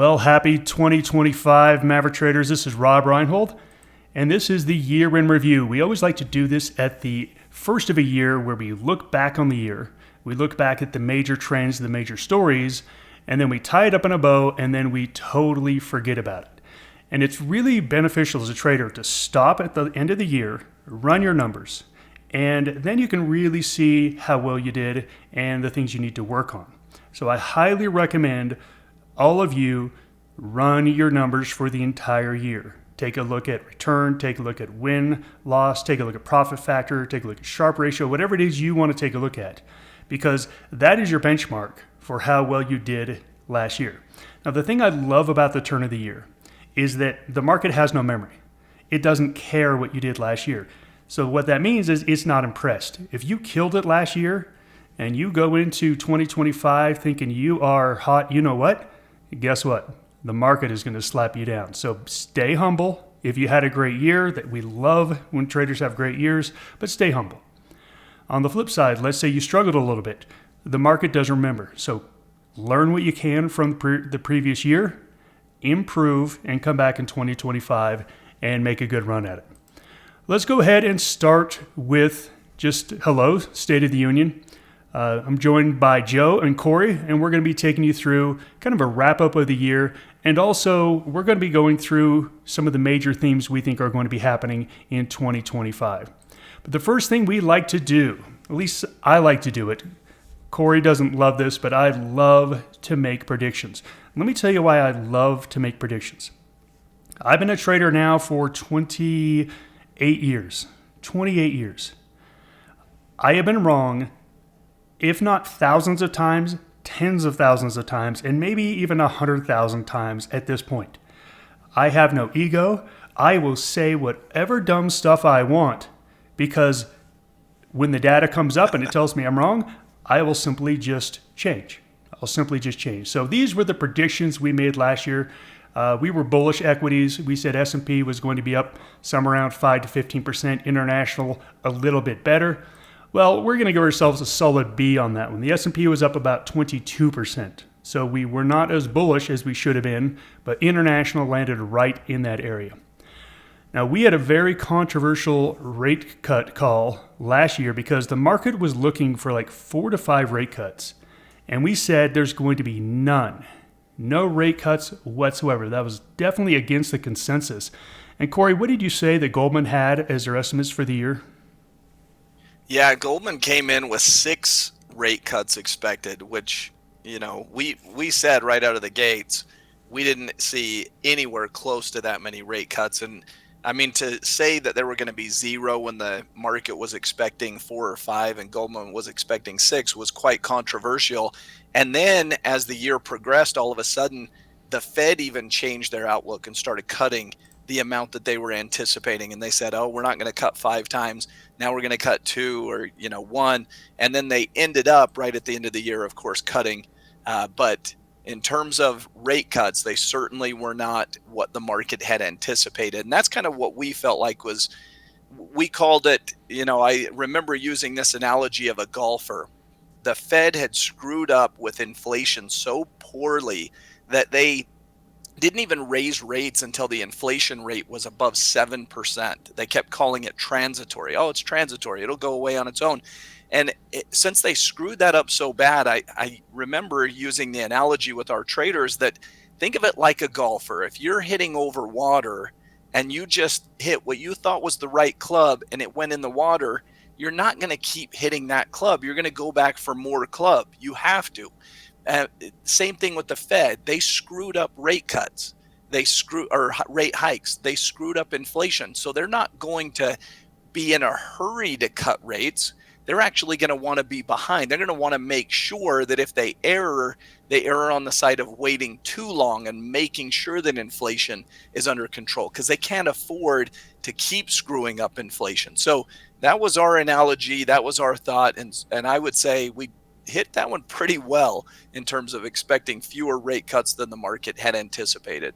Well, happy 2025, Maverick Traders. This is Rob Reinhold, and this is the year in review. We always like to do this at the first of a year where we look back on the year. We look back at the major trends, the major stories, and then we tie it up in a bow, and then we totally forget about it. And it's really beneficial as a trader to stop at the end of the year, run your numbers, and then you can really see how well you did and the things you need to work on. So I highly recommend all of you run your numbers for the entire year. Take a look at return, take a look at win, loss, take a look at profit factor, take a look at Sharpe ratio, whatever it is you want to take a look at, because that is your benchmark for how well you did last year. Now, the thing I love about the turn of the year is that the market has no memory. It doesn't care what you did last year. So what that means is it's not impressed. If you killed it last year and you go into 2025 thinking you are hot, you know what? Guess what? The market is going to slap you down. So stay humble. If you had a great year, that we love when traders have great years, but stay humble. On the flip side, let's say you struggled a little bit. The market does remember. So learn what you can from the previous year, improve, and come back in 2025 and make a good run at it. Let's go ahead and start with just hello, State of the Union. I'm joined by Joe and Corey, and we're going to be taking you through kind of a wrap-up of the year, and also we're going to be going through some of the major themes we think are going to be happening in 2025. But the first thing we like to do, at least I like to do it, Corey doesn't love this, but I love to make predictions. Let me tell you why I love to make predictions. I've been a trader now for 28 years. 28 years. I have been wrong, if not thousands of times, tens of thousands of times, and maybe even 100,000 times at this point. I have no ego. I will say whatever dumb stuff I want, because when the data comes up and it tells me I'm wrong, I will simply just change. I'll simply just change. So these were the predictions we made last year. We were bullish equities. We said S&P was going to be up somewhere around 5 to 15%, international a little bit better. Well, we're going to give ourselves a solid B on that one. The S&P was up about 22%. So we were not as bullish as we should have been, but international landed right in that area. Now, we had a very controversial rate cut call last year because the market was looking for like 4 to 5 rate cuts. And we said there's going to be none. No rate cuts whatsoever. That was definitely against the consensus. And Corey, what did you say that Goldman had as their estimates for the year? Yeah, Goldman came in with 6 rate cuts expected, which, we said right out of the gates, we didn't see anywhere close to that many rate cuts. And I mean, to say that there were going to be 0 when the market was expecting 4 or 5 and Goldman was expecting 6 was quite controversial. And then as the year progressed, all of a sudden, the Fed even changed their outlook and started cutting the amount that they were anticipating. And they said, oh, we're not going to cut 5 times. Now we're going to cut 2 or, 1. And then they ended up right at the end of the year, of course, cutting. But in terms of rate cuts, they certainly were not what the market had anticipated. And that's kind of what we felt like we called it, I remember using this analogy of a golfer. The Fed had screwed up with inflation so poorly that they didn't even raise rates until the inflation rate was above 7%. They kept calling it transitory. Oh, it's transitory. It'll go away on its own. And since they screwed that up so bad, I remember using the analogy with our traders that think of it like a golfer. If you're hitting over water and you just hit what you thought was the right club and it went in the water, you're not going to keep hitting that club. You're going to go back for more club. You have to. Same thing with the Fed. They screwed up rate cuts. Or rate hikes. They screwed up inflation. So they're not going to be in a hurry to cut rates. They're actually going to want to be behind. They're going to want to make sure that if they err on the side of waiting too long and making sure that inflation is under control, because they can't afford to keep screwing up inflation. So that was our analogy. That was our thought. And I would say we hit that one pretty well in terms of expecting fewer rate cuts than the market had anticipated.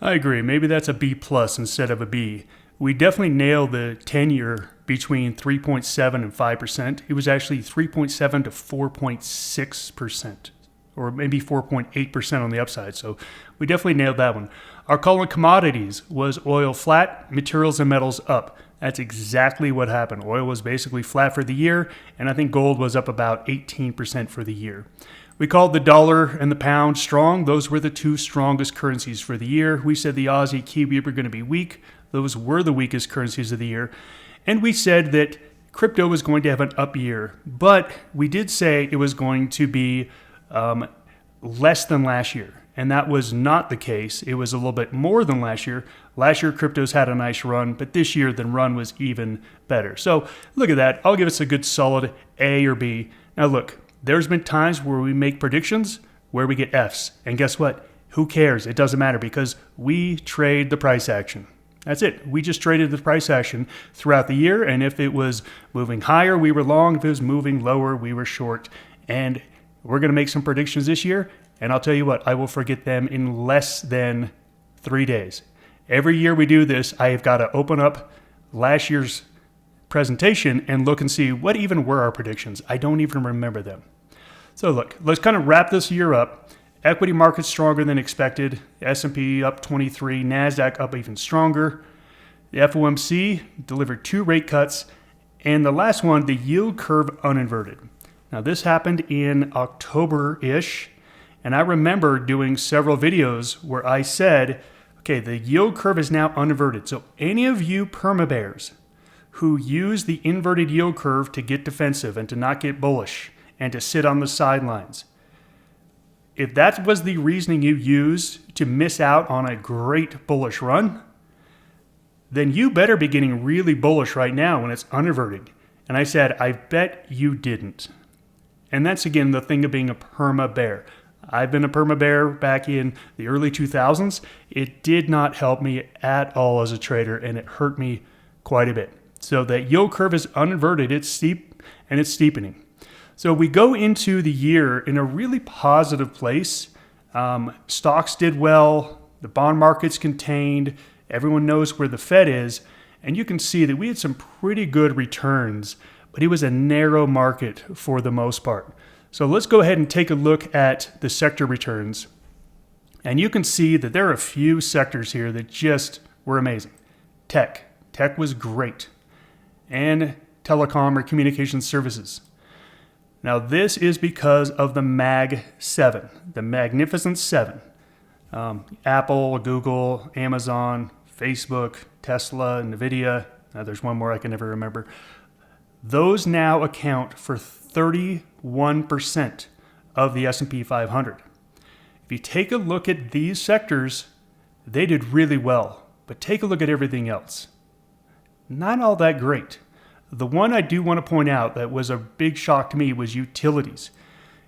I agree. Maybe that's a B plus instead of a B. We definitely nailed the 10-year between 3.7 and 5%. It was actually 3.7 to 4.6% or maybe 4.8% on the upside. So we definitely nailed that one. Our call on commodities was oil flat, materials and metals up. That's exactly what happened. Oil was basically flat for the year, and I think gold was up about 18% for the year. We called the dollar and the pound strong. Those were the two strongest currencies for the year. We said the Aussie Kiwi were going to be weak. Those were the weakest currencies of the year. And we said that crypto was going to have an up year, but we did say it was going to be less than last year. And that was not the case. It was a little bit more than last year. Last year, cryptos had a nice run, but this year, the run was even better. So look at that. I'll give us a good solid A or B. Now look, there's been times where we make predictions where we get Fs. And guess what? Who cares? It doesn't matter because we trade the price action. That's it. We just traded the price action throughout the year. And if it was moving higher, we were long. If it was moving lower, we were short. And we're going to make some predictions this year. And I'll tell you what, I will forget them in less than 3 days. Every year we do this, I have got to open up last year's presentation and look and see what even were our predictions. I don't even remember them. So look, let's kind of wrap this year up. Equity markets stronger than expected. S&P up 23, NASDAQ up even stronger. The FOMC delivered 2 rate cuts. And the last one, the yield curve uninverted. Now this happened in October-ish. And I remember doing several videos where I said, okay, the yield curve is now uninverted. So any of you perma-bears who use the inverted yield curve to get defensive and to not get bullish and to sit on the sidelines, if that was the reasoning you used to miss out on a great bullish run, then you better be getting really bullish right now when it's uninverted. And I said, I bet you didn't. And that's, again, the thing of being a perma-bear. I've been a perma-bear back in the early 2000s. It did not help me at all as a trader, and it hurt me quite a bit. So that yield curve is uninverted, it's steep, and it's steepening. So we go into the year in a really positive place. Stocks did well, the bond market's contained, everyone knows where the Fed is, and you can see that we had some pretty good returns, but it was a narrow market for the most part. So let's go ahead and take a look at the sector returns. And you can see that there are a few sectors here that just were amazing. Tech was great. And telecom or communication services. Now this is because of the Mag 7, the Magnificent 7. Apple, Google, Amazon, Facebook, Tesla, Nvidia. There's one more I can never remember. Those now account for 31% of the S&P 500. If you take a look at these sectors, they did really well. But take a look at everything else. Not all that great. The one I do want to point out that was a big shock to me was utilities.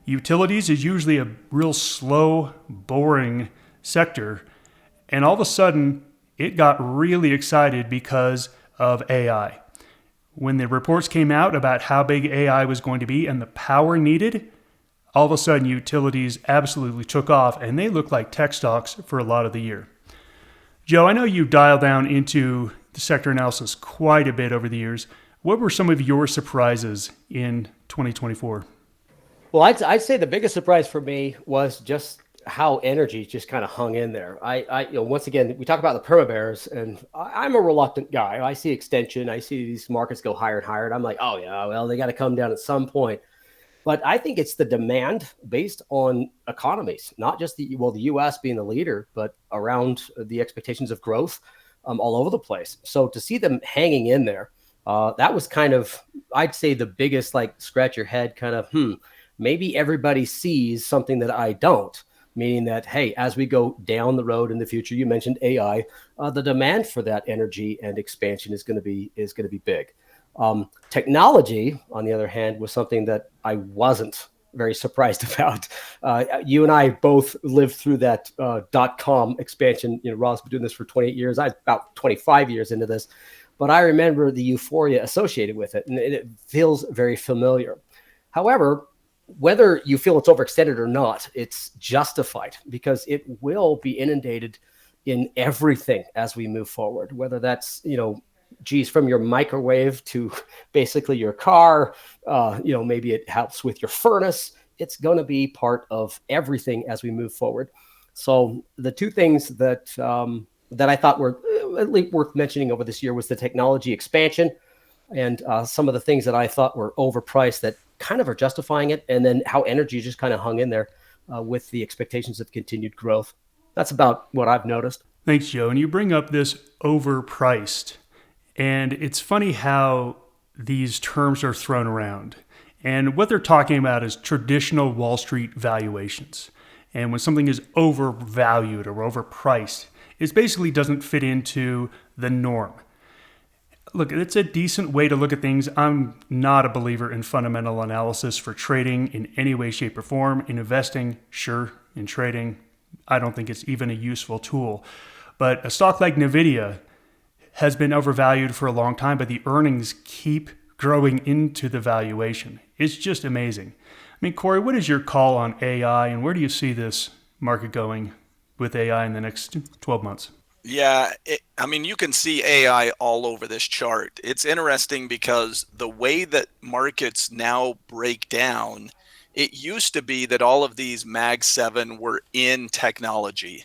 Utilities is usually a real slow, boring sector. And all of a sudden, it got really excited because of AI. When the reports came out about how big AI was going to be and the power needed, all of a sudden utilities absolutely took off and they looked like tech stocks for a lot of the year. Joe, I know you dialed down into the sector analysis quite a bit over the years. What were some of your surprises in 2024? Well, I'd say the biggest surprise for me was just how energy just kind of hung in there. Once again, we talk about the perma bears, and I'm a reluctant guy. I see extension. I see these markets go higher and higher, and I'm like, oh yeah, well, they got to come down at some point. But I think it's the demand based on economies, not just the U.S. being the leader, but around the expectations of growth all over the place. So to see them hanging in there, that was kind of, I'd say, the biggest like scratch your head kind of, maybe everybody sees something that I don't. Meaning that, hey, as we go down the road in the future, you mentioned AI, the demand for that energy and expansion is going to be big. Technology, on the other hand, was something that I wasn't very surprised about. You and I both lived through that .com expansion. Rob's been doing this for 28 years. I'm about 25 years into this, but I remember the euphoria associated with it, and it feels very familiar. However, whether you feel it's overextended or not, it's justified because it will be inundated in everything as we move forward, whether that's, from your microwave to basically your car, maybe it helps with your furnace. it's going to be part of everything as we move forward. So the two things that I thought were at least worth mentioning over this year was the technology expansion and some of the things that I thought were overpriced that kind of are justifying it, and then how energy just kind of hung in there with the expectations of continued growth. That's about what I've noticed. Thanks, Joe. And you bring up this overpriced. And it's funny how these terms are thrown around. And what they're talking about is traditional Wall Street valuations. And when something is overvalued or overpriced, it basically doesn't fit into the norm. Look, it's a decent way to look at things. I'm not a believer in fundamental analysis for trading in any way, shape, or form. In investing, sure. In trading, I don't think it's even a useful tool. But a stock like NVIDIA has been overvalued for a long time, but the earnings keep growing into the valuation. It's just amazing. I mean, Corey, what is your call on AI, and where do you see this market going with AI in the next 12 months? Yeah, I mean, you can see AI all over this chart. It's interesting because the way that markets now break down, it used to be that all of these Mag 7 were in technology.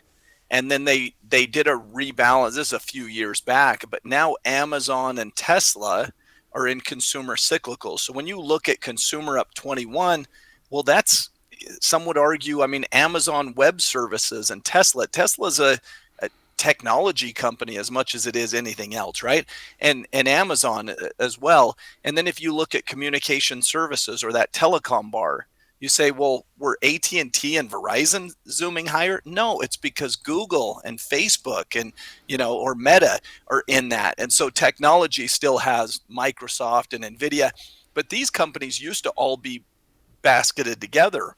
And then they did a rebalance. This is a few years back, but now Amazon and Tesla are in consumer cyclicals. So when you look at consumer up 21, well, that's, some would argue, I mean, Amazon Web Services and Tesla's a technology company as much as it is anything else, right? And Amazon as well. And then if you look at communication services or that telecom bar, you say, well, were AT&T and Verizon zooming higher? No, it's because Google and Facebook and, or Meta are in that. And so technology still has Microsoft and Nvidia, but these companies used to all be basketed together.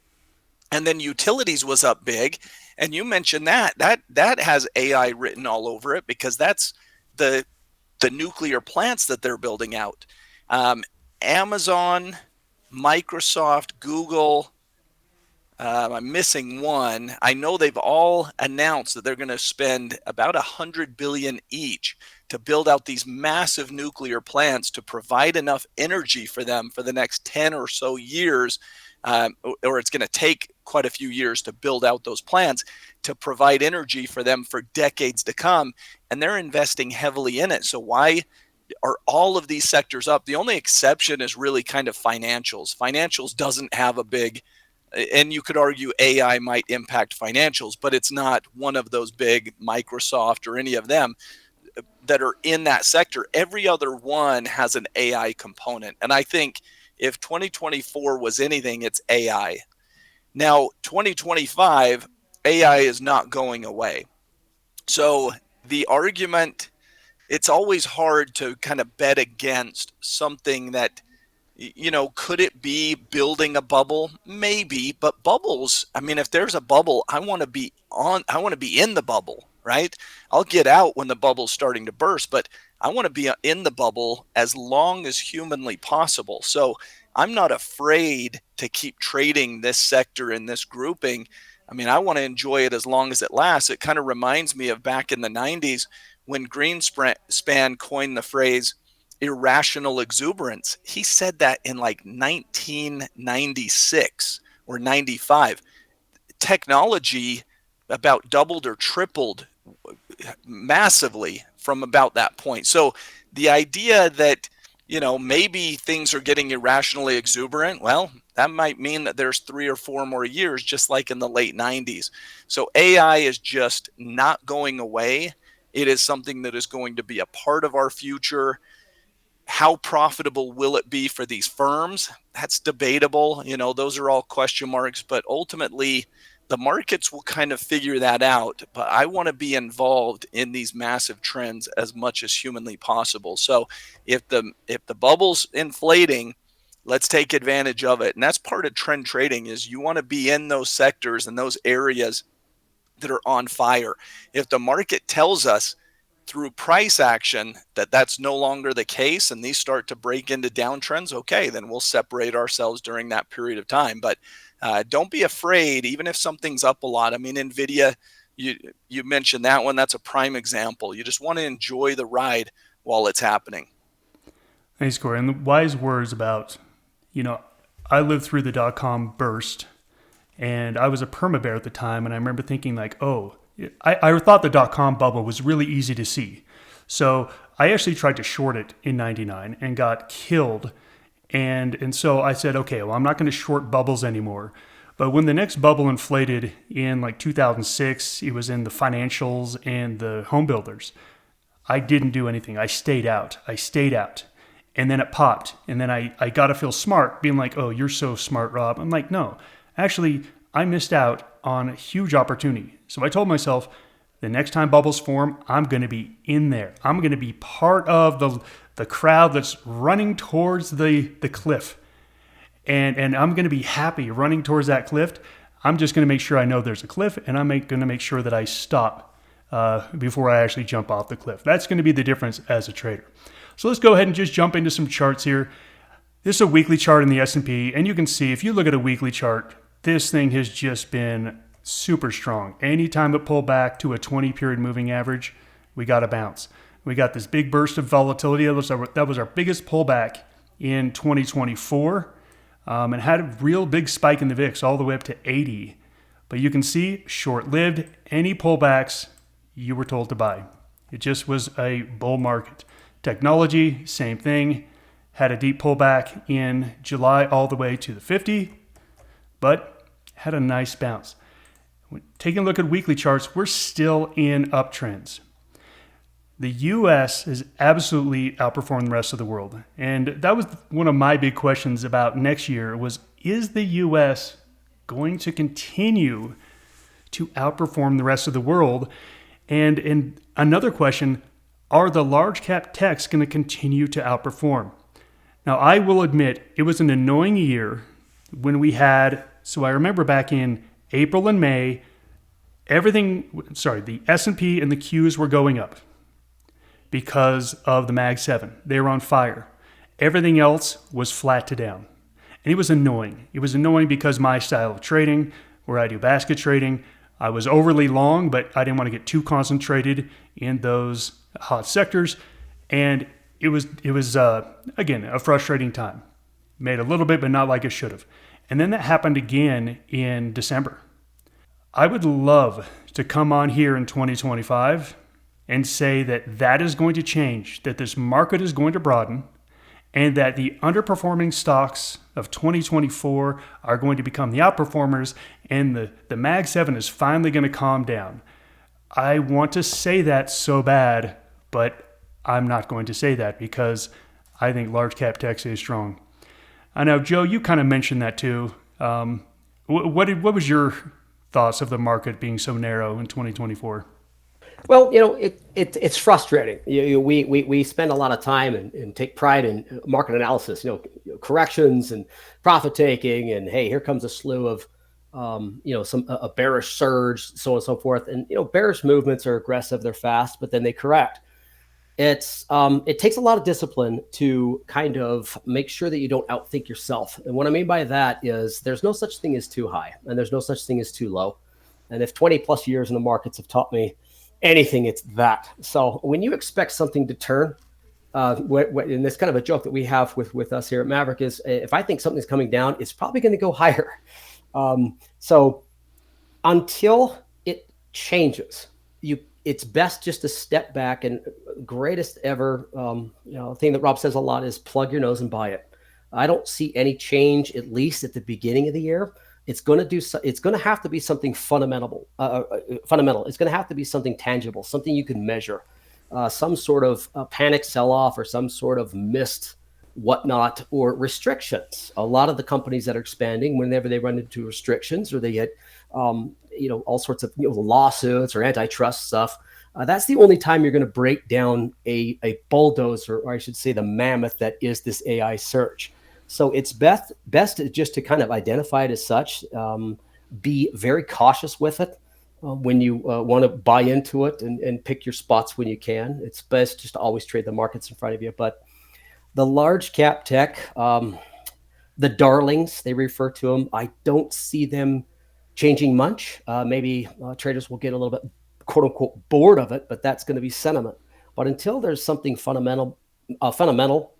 And then utilities was up big. And you mentioned that has AI written all over it because that's the nuclear plants that they're building out. Amazon, Microsoft, Google, I'm missing one. I know they've all announced that they're going to spend about $100 billion each to build out these massive nuclear plants to provide enough energy for them for the next 10 or so years, or it's going to take quite a few years to build out those plants to provide energy for them for decades to come. And they're investing heavily in it. So why are all of these sectors up? The only exception is really kind of financials. Financials doesn't have a big, and you could argue AI might impact financials, but it's not one of those big Microsoft or any of them that are in that sector. Every other one has an AI component. And I think if 2024 was anything, it's AI. Now, 2025, AI is not going away. So the argument, it's always hard to kind of bet against something that, could it be building a bubble? Maybe, but bubbles, I mean, if there's a bubble, I want to be in the bubble, right? I'll get out when the bubble's starting to burst, but I want to be in the bubble as long as humanly possible. So I'm not afraid to keep trading this sector in this grouping. I mean, I want to enjoy it as long as it lasts. It kind of reminds me of back in the 90s when Greenspan coined the phrase irrational exuberance. He said that in like 1996 or 95. Technology about doubled or tripled massively from about that point. So the idea that, maybe things are getting irrationally exuberant, well, that might mean that there's 3 or 4 more years, just like in the late 90s. So AI is just not going away. It is something that is going to be a part of our future. How profitable will it be for these firms? That's debatable. Those are all question marks, but ultimately the markets will kind of figure that out. But I want to be involved in these massive trends as much as humanly possible. So if the bubble's inflating, let's take advantage of it. And that's part of trend trading, is you want to be in those sectors and those areas that are on fire. If the market tells us through price action that that's no longer the case and these start to break into downtrends, okay, then we'll separate ourselves during that period of time. But don't be afraid, even if something's up a lot. I mean, NVIDIA, you mentioned that one. That's a prime example. You just want to enjoy the ride while it's happening. Thanks, Corey. And the wise words about, I lived through the dot-com burst, and I was a perma bear at the time, and I remember thinking like, oh, I thought the dot-com bubble was really easy to see. So I actually tried to short it in 99 and got killed. And so I said, okay, well, I'm not going to short bubbles anymore. But when the next bubble inflated in like 2006, it was in the financials and the home builders. I didn't do anything. I stayed out. And then it popped. And then I got to feel smart, being like, oh, you're so smart, Rob. I'm like, no, actually, I missed out on a huge opportunity. So I told myself, the next time bubbles form, I'm going to be in there. I'm going to be part of the crowd that's running towards the cliff. And I'm going to be happy running towards that cliff. I'm just going to make sure I know there's a cliff, and I'm going to make sure that I stop before I actually jump off the cliff. That's going to be the difference as a trader. So let's go ahead and just jump into some charts here. This is a weekly chart in the S&P, and you can see if you look at a weekly chart, this thing has just been super strong. Anytime it pulled back to a 20-period moving average, we got a bounce. We got this big burst of volatility. That was our biggest pullback in 2024, and had a real big spike in the VIX all the way up to 80. But you can see, short-lived. Any pullbacks, you were told to buy. It just was a bull market. Technology, same thing. Had a deep pullback in July all the way to the 50, but had a nice bounce. Taking a look at weekly charts, we're still in uptrends. The U.S. has absolutely outperformed the rest of the world. And that was one of my big questions about next year was, is the U.S. going to continue to outperform the rest of the world? And another question, are the large cap techs going to continue to outperform? Now, I will admit it was an annoying year when we had, so I remember back in April and May, the S&P and the Qs were going up because of the Mag 7. They were on fire. Everything else was flat to down. And it was annoying. It was annoying because my style of trading, where I do basket trading, I was overly long, but I didn't want to get too concentrated in those hot sectors. And it was again, a frustrating time. Made a little bit, but not like it should have. And then that happened again in December. I would love to come on here in 2025 and say that that is going to change, that this market is going to broaden, and that the underperforming stocks of 2024 are going to become the outperformers, and the Mag 7 is finally going to calm down. I want to say that so bad, but I'm not going to say that because I think large cap tech stays strong. I know, Joe, you kind of mentioned that too. What was your thoughts of the market being so narrow in 2024? Well, it's frustrating. We spend a lot of time and take pride in market analysis, corrections and profit taking, and hey, here comes a slew of, a bearish surge, so on and so forth. And bearish movements are aggressive, they're fast, but then they correct. It takes a lot of discipline to kind of make sure that you don't outthink yourself. And what I mean by that is there's no such thing as too high, and there's no such thing as too low. And if 20 plus years in the markets have taught me anything, it's that. So when you expect something to turn, and it's kind of a joke that we have with us here at Maverick is, if I think something's coming down, it's probably going to go higher. So until it changes, it's best just to step back. And greatest ever thing that Rob says a lot is plug your nose and buy it. I don't see any change, at least at the beginning of the year. It's going to have to be something fundamental. It's going to have to be something tangible, something you can measure, some sort of panic sell-off or some sort of missed whatnot or restrictions. A lot of the companies that are expanding, whenever they run into restrictions or they get, all sorts of lawsuits or antitrust stuff, that's the only time you're going to break down a bulldozer, or I should say the mammoth that is this AI search. So it's best just to kind of identify it as such, be very cautious with it when you want to buy into it and pick your spots when you can. It's best just to always trade the markets in front of you. But the large cap tech, the darlings, they refer to them, I don't see them changing much. Maybe traders will get a little bit, quote unquote, bored of it, but that's going to be sentiment. But until there's something fundamental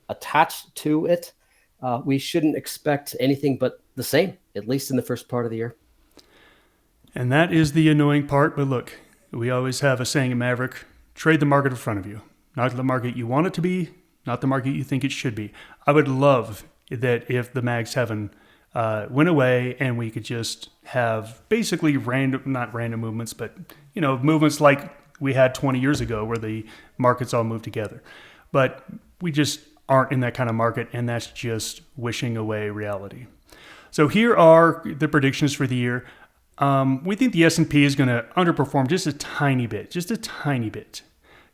attached to it, we shouldn't expect anything but the same, at least in the first part of the year. And that is the annoying part. But look, we always have a saying in Maverick: trade the market in front of you, not the market you want it to be, not the market you think it should be. I would love that if the Mag 7 went away and we could just have basically not random movements, but movements like we had 20 years ago where the markets all moved together. But we just aren't in that kind of market, and that's just wishing away reality. So here are the predictions for the year. We think the S&P is going to underperform just a tiny bit.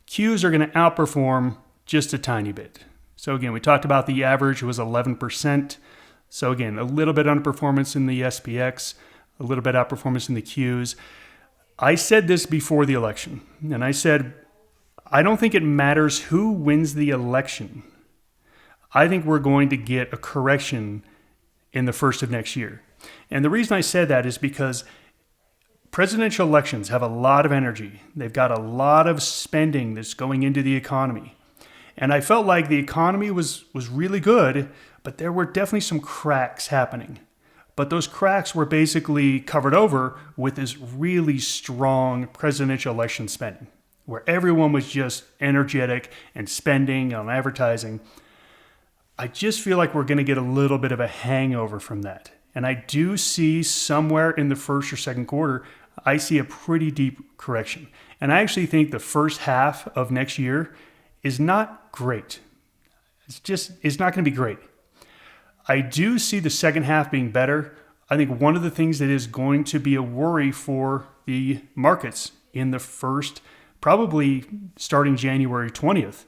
Qs are going to outperform just a tiny bit. So again, we talked about the average was 11%. So again, a little bit underperformance in the SPX, a little bit outperformance in the Qs. I said this before the election, and I said, I don't think it matters who wins the election. I think we're going to get a correction in the first of next year. And the reason I said that is because presidential elections have a lot of energy. They've got a lot of spending that's going into the economy. And I felt like the economy was really good, but there were definitely some cracks happening. But those cracks were basically covered over with this really strong presidential election spending, where everyone was just energetic and spending on advertising. I just feel like we're going to get a little bit of a hangover from that. And I do see somewhere in the first or second quarter, I see a pretty deep correction. And I actually think the first half of next year is not great. It's not going to be great. I do see the second half being better. I think one of the things that is going to be a worry for the markets in the first, probably starting January 20th,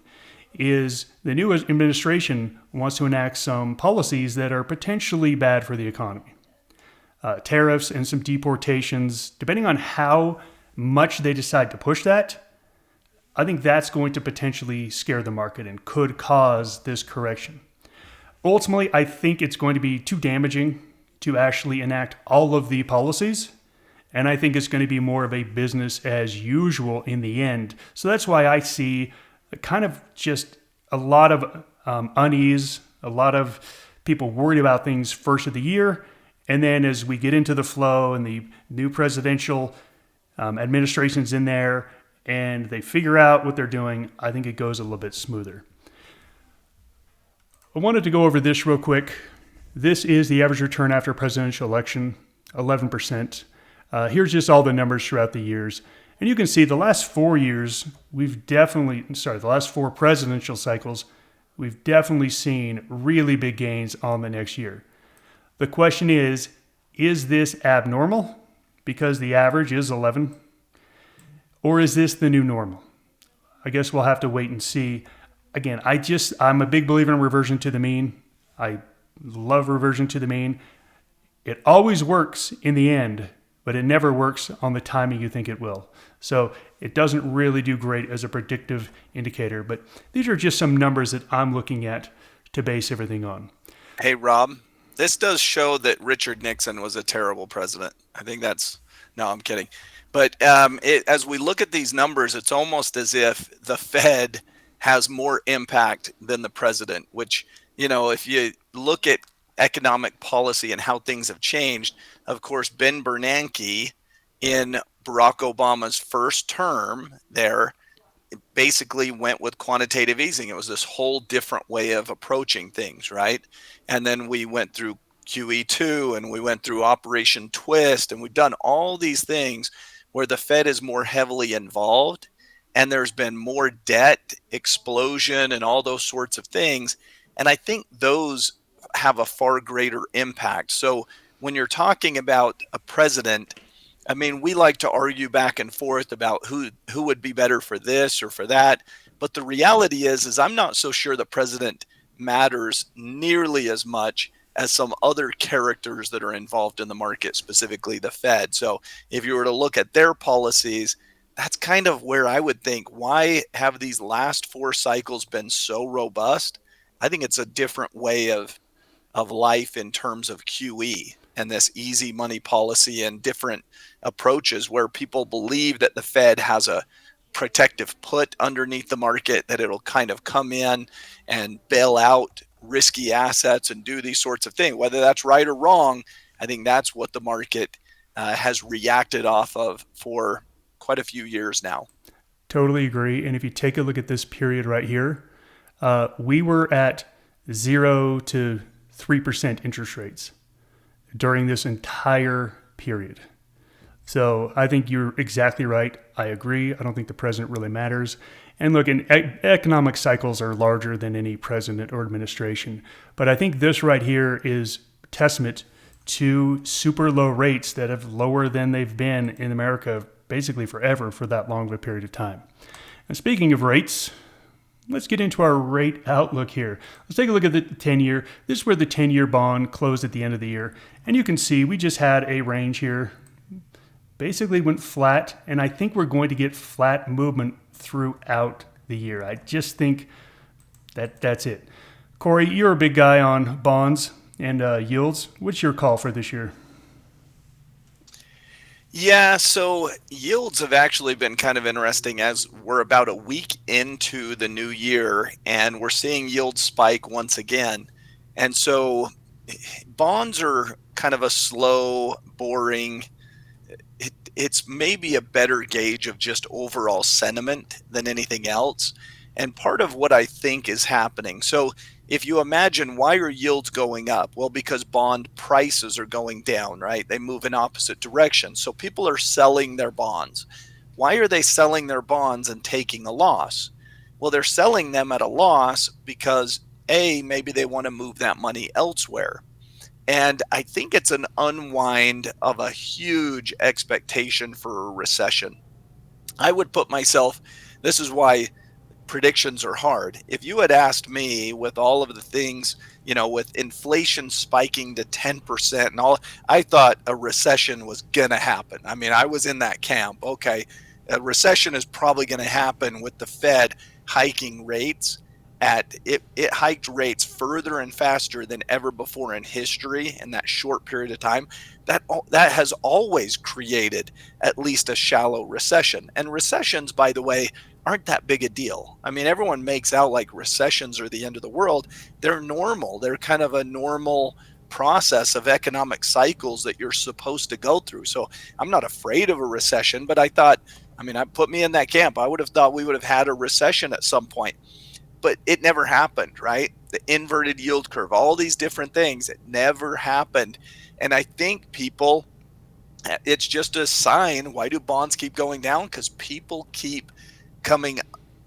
is the new administration wants to enact some policies that are potentially bad for the economy. Tariffs and some deportations, depending on how much they decide to push that, I think that's going to potentially scare the market and could cause this correction. Ultimately, I think it's going to be too damaging to actually enact all of the policies. And I think it's going to be more of a business as usual in the end. So that's why I see kind of just a lot of unease, a lot of people worried about things first of the year. And then as we get into the flow and the new presidential administration's in there and they figure out what they're doing, I think it goes a little bit smoother. I wanted to go over this real quick. This is the average return after a presidential election, 11%. Here's just all the numbers throughout the years. And you can see the last 4 years, the last 4 presidential cycles, we've definitely seen really big gains on the next year. The question is this abnormal because the average is 11? Or is this the new normal? I guess we'll have to wait and see. Again, I'm a big believer in reversion to the mean. I love reversion to the mean. It always works in the end, but it never works on the timing you think it will. So it doesn't really do great as a predictive indicator, but these are just some numbers that I'm looking at to base everything on. Hey, Rob, this does show that Richard Nixon was a terrible president. I think no, I'm kidding. But as we look at these numbers, it's almost as if the Fed has more impact than the president, which, if you look at economic policy and how things have changed, of course, Ben Bernanke in Barack Obama's first term there basically went with quantitative easing. It was this whole different way of approaching things, right? And then we went through QE2 and we went through Operation Twist, and we've done all these things where the Fed is more heavily involved, and there's been more debt explosion and all those sorts of things. And I think those have a far greater impact. So when you're talking about a president, I mean, we like to argue back and forth about who would be better for this or for that. But the reality is I'm not so sure the president matters nearly as much as some other characters that are involved in the market, specifically the Fed. So if you were to look at their policies, that's kind of where I would think, why have these last 4 cycles been so robust? I think it's a different way of life in terms of QE and this easy money policy and different approaches where people believe that the Fed has a protective put underneath the market, that it'll kind of come in and bail out risky assets and do these sorts of things. Whether that's right or wrong, I think that's what the market has reacted off of for quite a few years now. Totally agree. And if you take a look at this period right here, we were at 0 to 3% interest rates during this entire period. So I think you're exactly right. I agree. I don't think the president really matters. And look, economic cycles are larger than any president or administration. But I think this right here is testament to super low rates that have lower than they've been in America basically forever for that long of a period of time. And speaking of rates, let's get into our rate outlook here. Let's take a look at the 10-year. This is where the 10-year bond closed at the end of the year. And you can see we just had a range here. Basically went flat, and I think we're going to get flat movement throughout the year. I just think that's it. Corey, you're a big guy on bonds and yields. What's your call for this year? Yeah, so yields have actually been kind of interesting as we're about a week into the new year and we're seeing yields spike once again. And so bonds are kind of a slow, boring, it's maybe a better gauge of just overall sentiment than anything else. And part of what I think is happening. So if you imagine, why are yields going up? Well, because bond prices are going down, right? They move in opposite directions. So people are selling their bonds. Why are they selling their bonds and taking a loss? Well, they're selling them at a loss because maybe they want to move that money elsewhere. And I think it's an unwind of a huge expectation for a recession. I would put myself, this is why predictions are hard. If you had asked me with all of the things, with inflation spiking to 10% and all, I thought a recession was going to happen. I mean, I was in that camp. Okay, a recession is probably going to happen with the Fed hiking rates. It hiked rates further and faster than ever before in history in that short period of time. That has always created at least a shallow recession. And recessions, by the way, aren't that big a deal. I mean, everyone makes out like recessions are the end of the world. They're normal. They're kind of a normal process of economic cycles that you're supposed to go through. So I'm not afraid of a recession, but I put me in that camp. I would have thought we would have had a recession at some point. But it never happened, right? The inverted yield curve, all these different things, it never happened. And I think it's just a sign. Why do bonds keep going down? Because people keep coming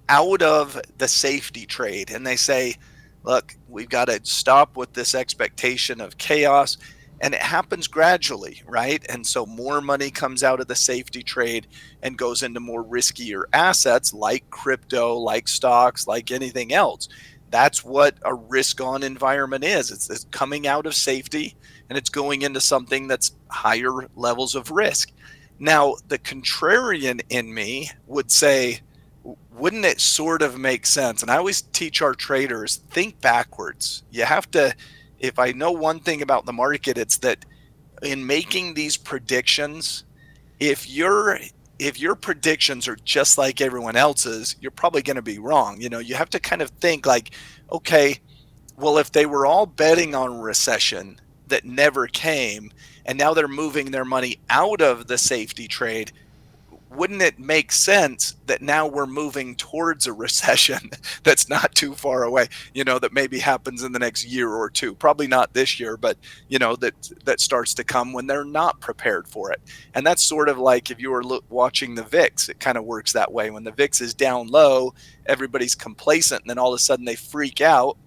out of the safety trade and they say, look, we've got to stop with this expectation of chaos. And it happens gradually, right? And so more money comes out of the safety trade and goes into more riskier assets like crypto, like stocks, like anything else. That's what a risk-on environment is. It's coming out of safety and it's going into something that's higher levels of risk. Now, the contrarian in me would say, wouldn't it sort of make sense? And I always teach our traders, think backwards. You have to, if I know one thing about the market, it's that in making these predictions, if your predictions are just like everyone else's, you're probably going to be wrong. You have to kind of think like, okay, well, if they were all betting on recession that never came, and now they're moving their money out of the safety trade, wouldn't it make sense that now we're moving towards a recession that's not too far away, that maybe happens in the next year or two, probably not this year, but that starts to come when they're not prepared for it. And that's sort of like if you were watching the VIX, it kind of works that way. When the VIX is down low, everybody's complacent and then all of a sudden they freak out.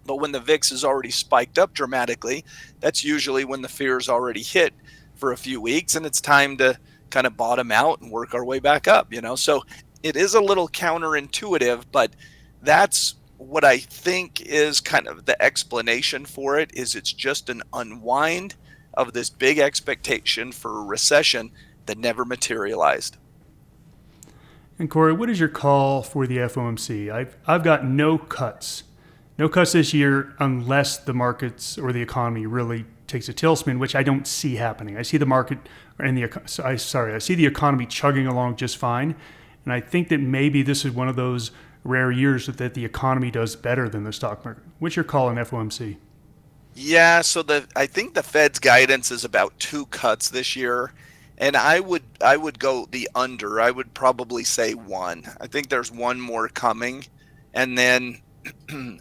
But when the VIX is already spiked up dramatically, that's usually when the fear's already hit for a few weeks and it's time to kind of bottom out and work our way back up, So it is a little counterintuitive, but that's what I think is kind of the explanation for it, is it's just an unwind of this big expectation for a recession that never materialized. And Corey, what is your call for the FOMC? I've got no cuts this year unless the markets or the economy really takes a tailspin, which I don't see happening. I see the market and I see the economy chugging along just fine, and I think that maybe this is one of those rare years that the economy does better than the stock market. What's your call on FOMC? Yeah, so I think the Fed's guidance is about 2 cuts this year, and I would go the under. I would probably say one. I think there's one more coming, and then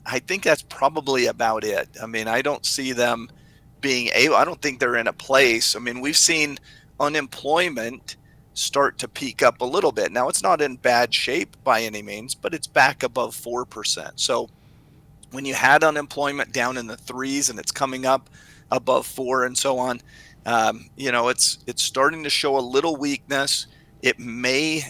I think that's probably about it. I mean, I don't see them being able. I don't think they're in a place. I mean, we've seen unemployment start to peak up a little bit. Now, it's not in bad shape by any means, but it's back above 4%. So when you had unemployment down in the threes and it's coming up above 4 and so on, it's starting to show a little weakness. It may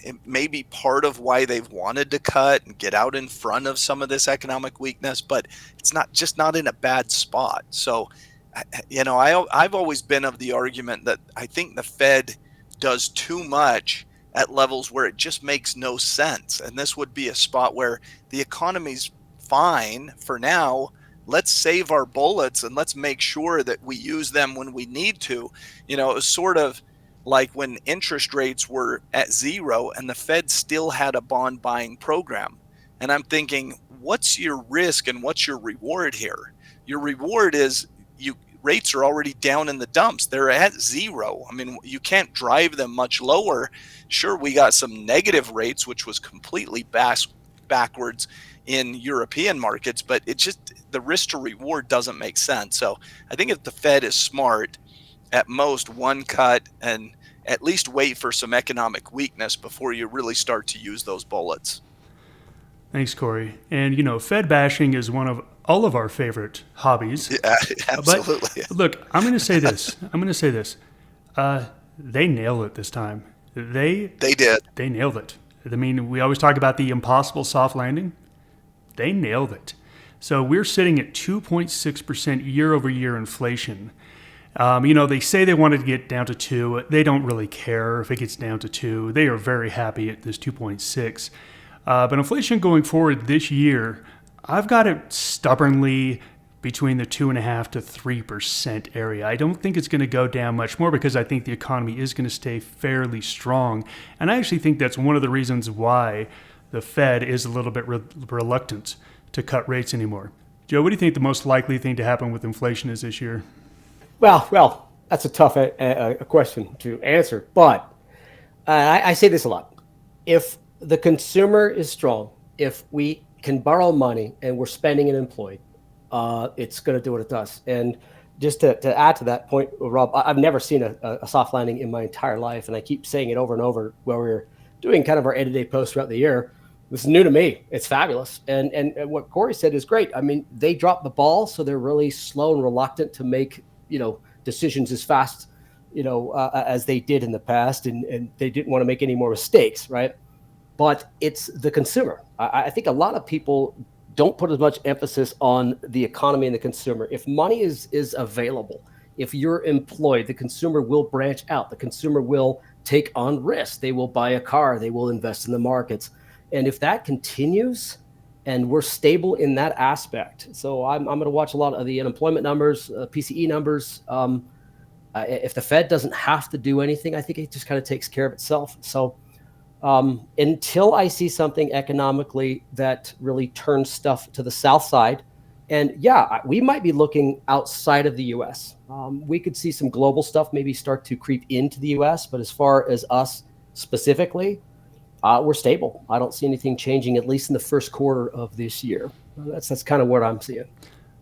be part of why they've wanted to cut and get out in front of some of this economic weakness, but it's not in a bad spot. So, I've always been of the argument that I think the Fed does too much at levels where it just makes no sense. And this would be a spot where the economy's fine for now. Let's save our bullets and let's make sure that we use them when we need to. It was sort of like when interest rates were at zero and the Fed still had a bond buying program. And I'm thinking, what's your risk and what's your reward here? Your reward is rates are already down in the dumps. They're at zero. I mean, you can't drive them much lower. Sure, we got some negative rates, which was completely backwards in European markets, but the risk to reward doesn't make sense. So I think if the Fed is smart, at most one cut and at least wait for some economic weakness before you really start to use those bullets. Thanks, Corey. And, Fed bashing is one of all of our favorite hobbies. Yeah, absolutely. But look, I'm going to say this. They nailed it this time. They did. They nailed it. I mean, we always talk about the impossible soft landing. They nailed it. So we're sitting at 2.6% year over year inflation. They say they wanted to get down to 2. They don't really care if it gets down to 2. They are very happy at this 2.6. But inflation going forward this year, I've got it stubbornly between the 2.5% to 3% area. I don't think it's going to go down much more because I think the economy is going to stay fairly strong. And I actually think that's one of the reasons why the Fed is a little bit reluctant to cut rates anymore. Joe, what do you think the most likely thing to happen with inflation is this year? Well, that's a tough question to answer. But I say this a lot. If the consumer is strong, if we can borrow money and we're spending and employed, it's going to do what it does. And just to add to that point, Rob, I've never seen a soft landing in my entire life. And I keep saying it over and over where we're doing kind of our day-to-day posts throughout the year. This is new to me. It's fabulous. And what Corey said is great. I mean, they dropped the ball, so they're really slow and reluctant to make, decisions as fast, as they did in the past. And they didn't want to make any more mistakes, right? But it's the consumer. I think a lot of people don't put as much emphasis on the economy and the consumer. If money is available, if you're employed, the consumer will branch out. The consumer will take on risks. They will buy a car. They will invest in the markets. And if that continues and we're stable in that aspect, so I'm going to watch a lot of the unemployment numbers, PCE numbers. If the Fed doesn't have to do anything, I think it just kind of takes care of itself. So until I see something economically that really turns stuff to the south side, and we might be looking outside of the U.S. We could see some global stuff maybe start to creep into the U.S., but as far as us specifically, we're stable. I don't see anything changing, at least in the first quarter of this year. That's kind of what I'm seeing.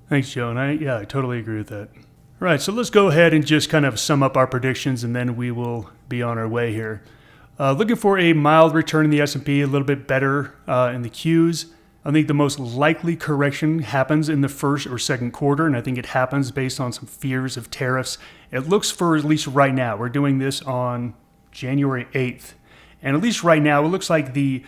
Thanks, Joe. And I totally agree with that. All right, so let's go ahead and just kind of sum up our predictions, and then we will be on our way here. Looking for a mild return in the S&P, a little bit better in the Qs. I think the most likely correction happens in the first or second quarter, and I think it happens based on some fears of tariffs. It looks for, at least right now, we're doing this on January 8th. And at least right now, it looks like the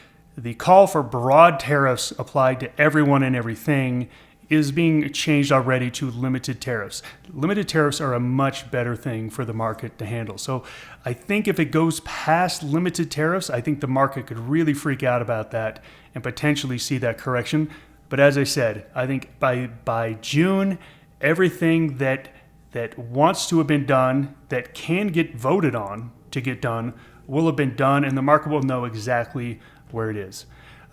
call for broad tariffs applied to everyone and everything is being changed already to limited tariffs. Limited tariffs are a much better thing for the market to handle. So I think if it goes past limited tariffs, I think the market could really freak out about that and potentially see that correction. But as I said, I think by June, everything that wants to have been done, that can get voted on to get done, will have been done, and the market will know exactly where it is.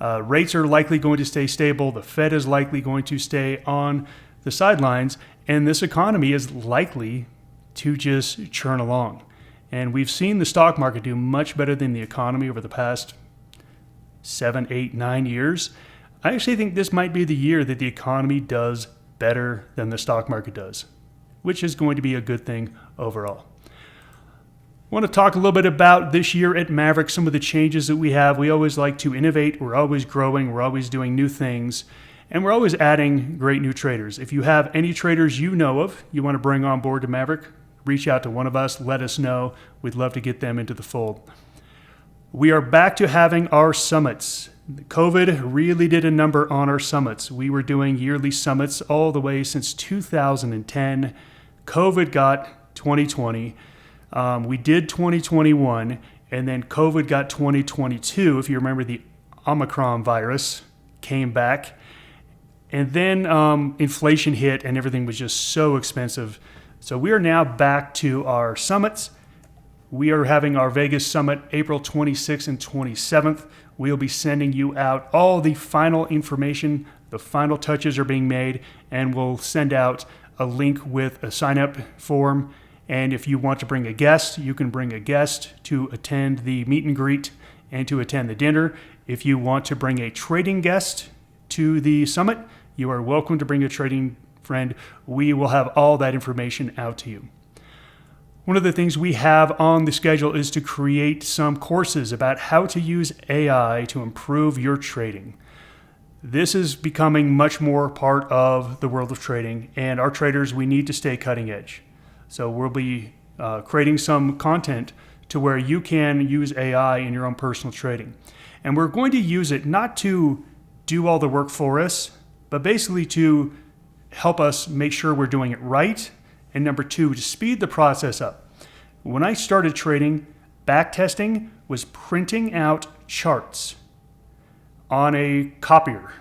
Rates are likely going to stay stable. The Fed is likely going to stay on the sidelines, and this economy is likely to just churn along. And we've seen the stock market do much better than the economy over the past 7, 8, 9 years. I actually think this might be the year that the economy does better than the stock market does, which is going to be a good thing overall. I want to talk a little bit about this year at Maverick, some of the changes that we have. We always like to innovate. We're always growing. We're always doing new things. And we're always adding great new traders. If you have any traders you know of you want to bring on board to Maverick, reach out to one of us. Let us know. We'd love to get them into the fold. We are back to having our summits. COVID really did a number on our summits. We were doing yearly summits all the way since 2010. COVID got 2020. We did 2021, and then COVID got 2022. If you remember, the Omicron virus came back, and then inflation hit, and everything was just so expensive. So we are now back to our summits. We are having our Vegas summit April 26th and 27th. We'll be sending you out all the final information. The final touches are being made, and we'll send out a link with a sign-up form. And if you want to bring a guest, you can bring a guest to attend the meet and greet and to attend the dinner. If you want to bring a trading guest to the summit, you are welcome to bring a trading friend. We will have all that information out to you. One of the things we have on the schedule is to create some courses about how to use AI to improve your trading. This is becoming much more part of the world of trading, and our traders, we need to stay cutting edge. So we'll be creating some content to where you can use AI in your own personal trading. And we're going to use it not to do all the work for us, but basically to help us make sure we're doing it right. And number two, to speed the process up. When I started trading, backtesting was printing out charts on a copier,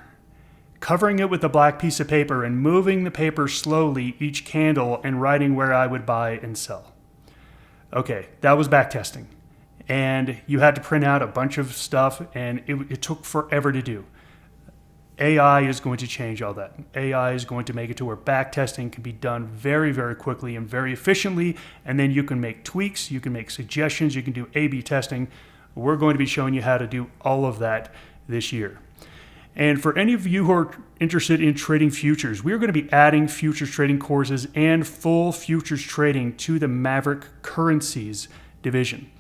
covering it with a black piece of paper and moving the paper slowly each candle and writing where I would buy and sell. Okay, that was backtesting. And you had to print out a bunch of stuff, and it took forever to do. AI is going to change all that. AI is going to make it to where backtesting can be done very, very quickly and very efficiently, and then you can make tweaks, you can make suggestions, you can do A/B testing. We're going to be showing you how to do all of that this year. And for any of you who are interested in trading futures, we are going to be adding futures trading courses and full futures trading to the Maverick Currencies division.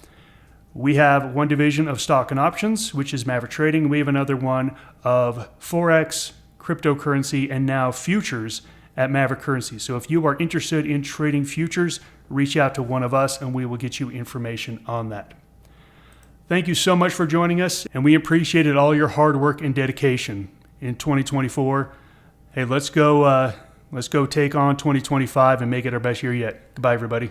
We have one division of stock and options, which is Maverick Trading. We have another one of Forex, cryptocurrency, and now futures at Maverick Currency. So if you are interested in trading futures, reach out to one of us and we will get you information on that. Thank you so much for joining us, and we appreciated all your hard work and dedication in 2024. Hey, let's go take on 2025 and make it our best year yet. Goodbye, everybody.